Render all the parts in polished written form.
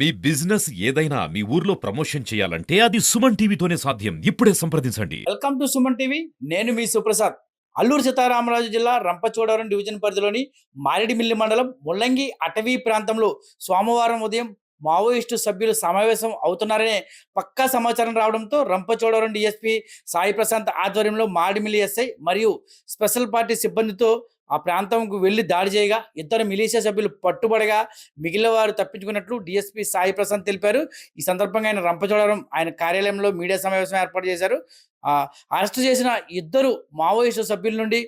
మీ business ఏదైనా మీ ఊర్లో promotion చేయాలంటే అది సుమన్ టీవీతోనే సాధ్యం. ఇప్పుడే సంప్రదించండి. Welcome to Suman TV. నేను మీ సుప్రసాద్. అల్లూరు సీతారామరాజు జిల్లా రంపచోడవరం డివిజన్ పరిధిలోని మారేడుమిల్లి మండలం ముల్లంగి అటవీ ప్రాంతంలో సోమవారం ఉదయం మావోయిస్టు సభ్యులు సమావేశం అవుతున్నారనే పక్కా సమాచారం రావడంతో రంపచోడవరం డీఎస్పీ సాయి ప్రశాంత్ ఆధ్వర్యంలో మారేడుమిల్లి ఎస్ఐ మరియు స్పెషల్ పార్టీ సిబ్బందితో ఆ ప్రాంతంకు వెళ్లి దాడి చేయగా ఇద్దరు మిలీషియా సభ్యులు పట్టుబడగా మిగిలిన వారు తప్పించుకున్నట్లు డీఎస్పీ సాయి ప్రశాంత్ తెలిపారు. ఈ సందర్భంగా ఆయన రంపచోడవరం ఆయన కార్యాలయంలో మీడియా సమావేశం ఏర్పాటు చేశారు. అరెస్టు చేసిన ఇద్దరు మావోయిస్టు సభ్యుల నుండి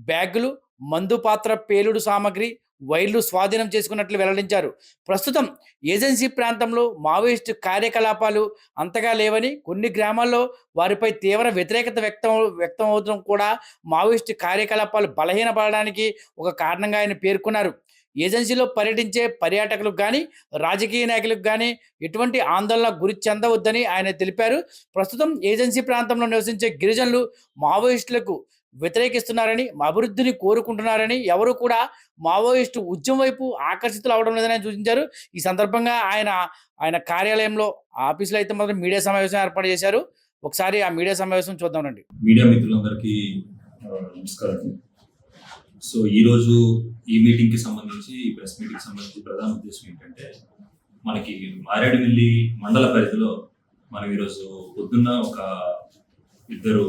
బ్యాగులు, మందు పాత్ర, పేలుడు సామగ్రి, వైర్లు స్వాధీనం చేసుకున్నట్లు వెల్లడించారు. ప్రస్తుతం ఏజెన్సీ ప్రాంతంలో మావోయిస్టు కార్యకలాపాలు అంతగా లేవని, కొన్ని గ్రామాల్లో వారిపై తీవ్ర వ్యతిరేకత వ్యక్తం అవడం కూడా మావోయిస్టు కార్యకలాపాలు బలహీనపడడానికి ఒక కారణంగా ఆయన పేర్కొన్నారు. ఏజెన్సీలో పర్యటించే పర్యాటకులకు కానీ, రాజకీయ నాయకులకు కానీ ఎటువంటి ఆందోళన గురి చెందవద్దని ఆయన తెలిపారు. ప్రస్తుతం ఏజెన్సీ ప్రాంతంలో నివసించే గిరిజనులు మావోయిస్టులకు వ్యతిరేకిస్తున్నారని, అభివృద్ధిని కోరుకుంటున్నారని, ఎవరు కూడా మావోయిస్టు ఉద్యమం వైపు ఆకర్షితులు అవడం లేదని ఆయన సూచించారు. ఈ సందర్భంగా ఆయన కార్యాలయంలో ఆఫీసులో అయితే మాత్రం మీడియా సమావేశం ఏర్పాటు చేశారు. ఒకసారి ఆ మీడియా సమావేశం చూద్దామండి. మీడియా మిత్రులందరికీ నమస్కారం. సో ఈరోజు ఈ మీటింగ్కి సంబంధించి, ఈ ప్రెస్ మీటింగ్కి సంబంధించి ప్రధాన ఉద్దేశం ఏంటంటే, మనకి మారేడుమిల్లి మండల పరిధిలో మనం ఈరోజు పొద్దున్న ఒక ఇద్దరు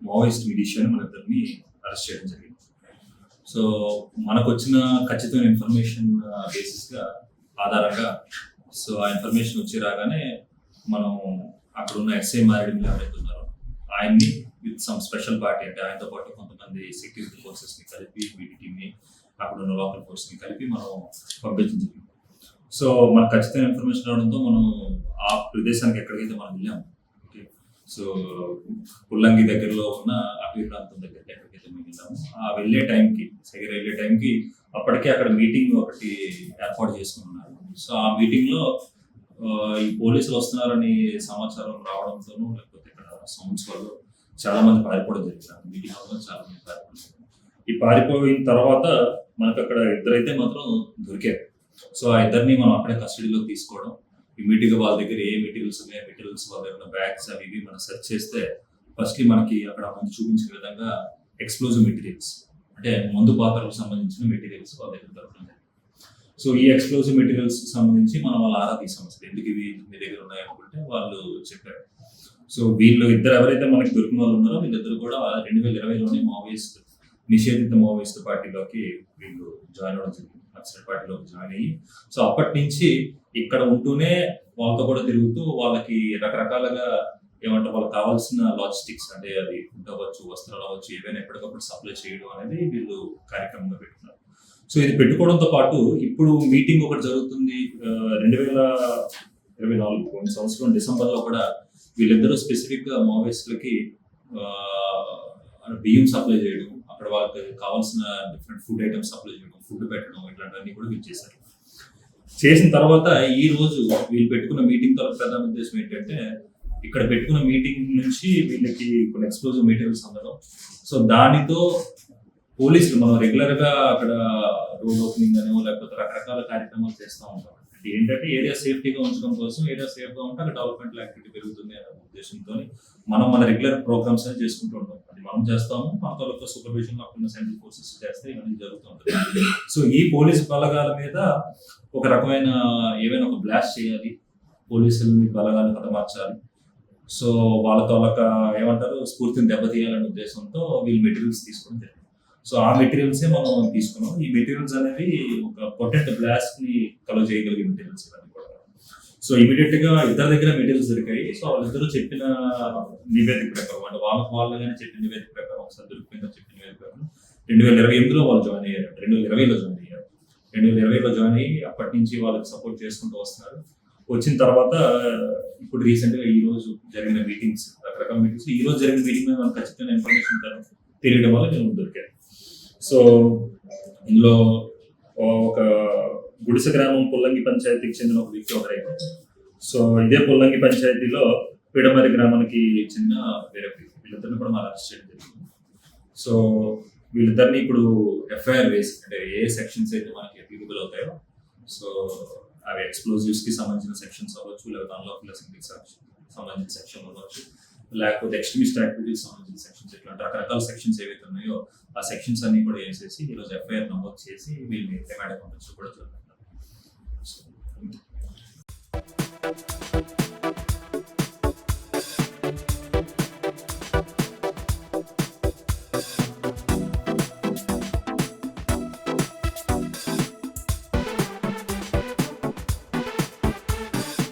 మావోయిస్ట్ మిలిషియాని మన ఇద్దరిని అరెస్ట్ చేయడం జరిగింది. సో మనకు వచ్చిన ఖచ్చితమైన ఇన్ఫర్మేషన్ బేసిస్గా ఆధారంగా సో ఆ ఇన్ఫర్మేషన్ వచ్చి రాగానే మనం అక్కడ ఉన్న ఎస్ఐ మారేడుమిల్లి ఎవరైతే ఉన్నారో ఆయన్ని విత్ సమ్ స్పెషల్ పార్టీ, అంటే ఆయనతో పాటు కొంతమంది సెక్యూరిటీ ఫోర్సెస్ని కలిపి, బీడీటీని, అక్కడ ఉన్న లోకల్ ఫోర్స్ని కలిపి మనం పంపించింది. సో మనకు ఖచ్చితమైన ఇన్ఫర్మేషన్ రావడంతో మనం ఆ ప్రదేశానికి ఎక్కడికైతే మనం వెళ్ళాము, ఓకే, సో పుల్లంగి దగ్గరలో ఉన్న అటవీ ప్రాంతం దగ్గరికి ఎక్కడికైతే మేము వెళ్ళాము, ఆ వెళ్ళే టైంకి అప్పటికే అక్కడ మీటింగ్ ఒకటి ఏర్పాటు చేసుకున్నారు. సో ఆ మీటింగ్లో ఈ పోలీసులు వస్తున్నారని సమాచారం రావడంతోనూ, లేకపోతే ఇక్కడ సౌండ్స్ వల్ల చాలా మంది పారిపోవడం జరిగింది. మీటింగ్ వల్ల చాలా మంది పారిపోయింది. ఈ పారిపోయిన తర్వాత మనకు అక్కడ ఇద్దరైతే మాత్రం దొరికారు. సో ఆ ఇద్దరిని మనం అక్కడే కస్టడీలో తీసుకోవడం, ఇమీడియట్గా వాళ్ళ దగ్గర ఏ మెటీరియల్స్ ఉన్నాయో, మెటీరియల్స్ వాళ్ళ దగ్గర బ్యాగ్స్ అవి ఇవి మనం సెర్చ్ చేస్తే ఫస్ట్లీ మనకి అక్కడ ముందు చూపించిన విధంగా ఎక్స్ప్లోజివ్ మెటీరియల్స్, అంటే మందు పాత్రలకు సంబంధించిన మెటీరియల్స్ వాళ్ళ దగ్గర దొరకడం జరిగింది. సో ఈ ఎక్స్ప్లోజివ్ మెటీరియల్స్ సంబంధించి మనం వాళ్ళ ఆరా తీసాం. అసలు ఎందుకు ఇవి మీ దగ్గర ఉన్నాయనుకుంటే వాళ్ళు చెప్పారు. సో వీళ్ళు ఇద్దరు ఎవరైతే మనకి దొరికిన వాళ్ళు ఉన్నారో వీళ్ళిద్దరు కూడా 2020లోనే మావోయిస్ట్, నిషేధిత మావోయిస్ట్ పార్టీలోకి వీళ్ళు జాయిన్ అవ్వడం జరిగింది. నక్సల్ పార్టీలోకి జాయిన్ అయ్యి, సో అప్పటి నుంచి ఇక్కడ ఉంటూనే వాళ్ళతో కూడా తిరుగుతూ వాళ్ళకి రకరకాలుగా ఏమంటారు, వాళ్ళకి కావాల్సిన లాజిస్టిక్స్, అంటే అది ఫుడ్ అవ్వచ్చు, వస్త్రాలు అవ్వచ్చు, ఏవైనా ఎప్పటికప్పుడు సప్లై చేయడం అనేది వీళ్ళు కార్యక్రమంగా పెట్టుకున్నారు. సో ఇది పెట్టుకోవడంతో పాటు ఇప్పుడు మీటింగ్ ఒకటి జరుగుతుంది 2024 సంవత్సరం డిసెంబర్లో కూడా వీళ్ళిద్దరూ స్పెసిఫిక్గా మావోయిస్టులకి బియ్యం సప్లై చేయడం, అక్కడ వాళ్ళకి కావాల్సిన డిఫరెంట్ ఫుడ్ ఐటమ్స్ సప్లై చేయడం, ఫుడ్ పెట్టడం, ఇట్లాంటివన్నీ కూడా వీళ్ళు చేశారు. చేసిన తర్వాత ఈ రోజు వీళ్ళు పెట్టుకున్న మీటింగ్ తో ప్రధాన ఉద్దేశం ఏంటంటే, ఇక్కడ పెట్టుకున్న మీటింగ్ నుంచి వీళ్ళకి కొన్ని ఎక్స్ప్లోజివ్ మెటీరియల్స్ అందడం. సో దానితో పోలీసులు మనం రెగ్యులర్ గా అక్కడ రోడ్ ఓపెనింగ్ అనో లేకపోతే రకరకాల కార్యక్రమాలు చేస్తూ ఉంటాం. ఏంటంటే ఏరియా సేఫ్టీగా ఉంచడం కోసం, ఏరియా సేఫ్ గా ఉంటే అక్కడ డెవలప్మెంట్ యాక్టివిటీ పెరుగుతుంది అనే ఉద్దేశంతో మనం మన రెగ్యులర్ ప్రోగ్రామ్స్ అని చేసుకుంటూ ఉంటాం. అది మనం చేస్తాము, మన తాలూకా సూపర్విజన్ లో అక్కడ సెంట్రల్ ఫోర్సెస్ చేస్తే ఇవన్నీ జరుగుతూ ఉంటుంది. సో ఈ పోలీసు బలగాల మీద ఒక రకమైన ఏవైనా ఒక బ్లాస్ట్ చేయాలి, పోలీసులని బలగాలు హతమార్చాలి, సో వాళ్ళ తాలూకా ఏమంటారు స్ఫూర్తిని దెబ్బతీయాలనే ఉద్దేశంతో వీళ్ళు మెటీరియల్స్ తీసుకోవడం జరిగింది. సో ఆ మెటీరియల్సే మనం తీసుకున్నాం. ఈ మెటీరియల్స్ అనేవి ఒక పొటెంట్ బ్లాస్ట్ ని కలువ చేయగలిగే మెటీరియల్స్ ఇవన్నీ కూడా. సో ఇమీడియట్ గా ఇద్దరి దగ్గర మెటీరియల్స్ దొరికాయి. సో వాళ్ళిద్దరూ చెప్పిన నివేదిక ప్రకారం, అంటే వాళ్ళగానే చెప్పిన నివేదిక ప్రకారం, ఒకసారి దొరికిపోయిందని చెప్పిన నివేదిక ప్రకారం 2028లో వాళ్ళు జాయిన్ అయ్యారు. 2020లో జాయిన్ అయ్యారు. 2020లో జాయిన్ అయ్యి అప్పటి నుంచి వాళ్ళకి సపోర్ట్ చేసుకుంటూ వస్తున్నారు. వచ్చిన తర్వాత ఇప్పుడు రీసెంట్ గా ఈ రోజు జరిగిన మీటింగ్స్, రకరకాల మీటింగ్స్, ఈ రోజు జరిగిన మీటింగ్ మీద మనకు ఖచ్చితమైన ఇన్ఫర్మేషన్ తెలియడం వల్ల నేను దొరికాను. సో ఇందులో ఒక గుడిసె గ్రామం పుల్లంగి పంచాయతీకి చెందిన ఒక వ్యక్తి ఒకరైతే, సో ఇదే పుల్లంగి పంచాయతీలో పిడమరి గ్రామానికి చెందిన వేరే వ్యక్తి, వీళ్ళిద్దరిని కూడా మనం అరెస్ట్ చేయడం జరిగింది. సో వీళ్ళిద్దరిని ఇప్పుడు ఎఫ్ఐఆర్ వేసి, అంటే ఏ సెక్షన్స్ అయితే మనకి అప్లికబుల్ అవుతాయో, సో అవి ఎక్స్ప్లోజివ్స్ కి సంబంధించిన సెక్షన్స్ అవ్వచ్చు, లేకపోతే అన్లాఫుల్ అసెంబ్లీకి సంబంధించిన సెక్షన్ అవ్వచ్చు, లేకపోతే ఎక్స్ట్రీమిస్ట్ యాక్టివిటీస్ సంబంధించిన సెక్షన్స్, ఇట్లాంటి రకరకాల సెక్షన్స్ ఏవైతే ఉన్నాయో ఆ సెక్షన్స్ అన్ని కూడా వేసేసి ఈరోజు ఎఫ్ఐఆర్ నమోదు చేసి వీళ్ళని రిమాండ్ పంపించడం కూడా జరుగుతుంది.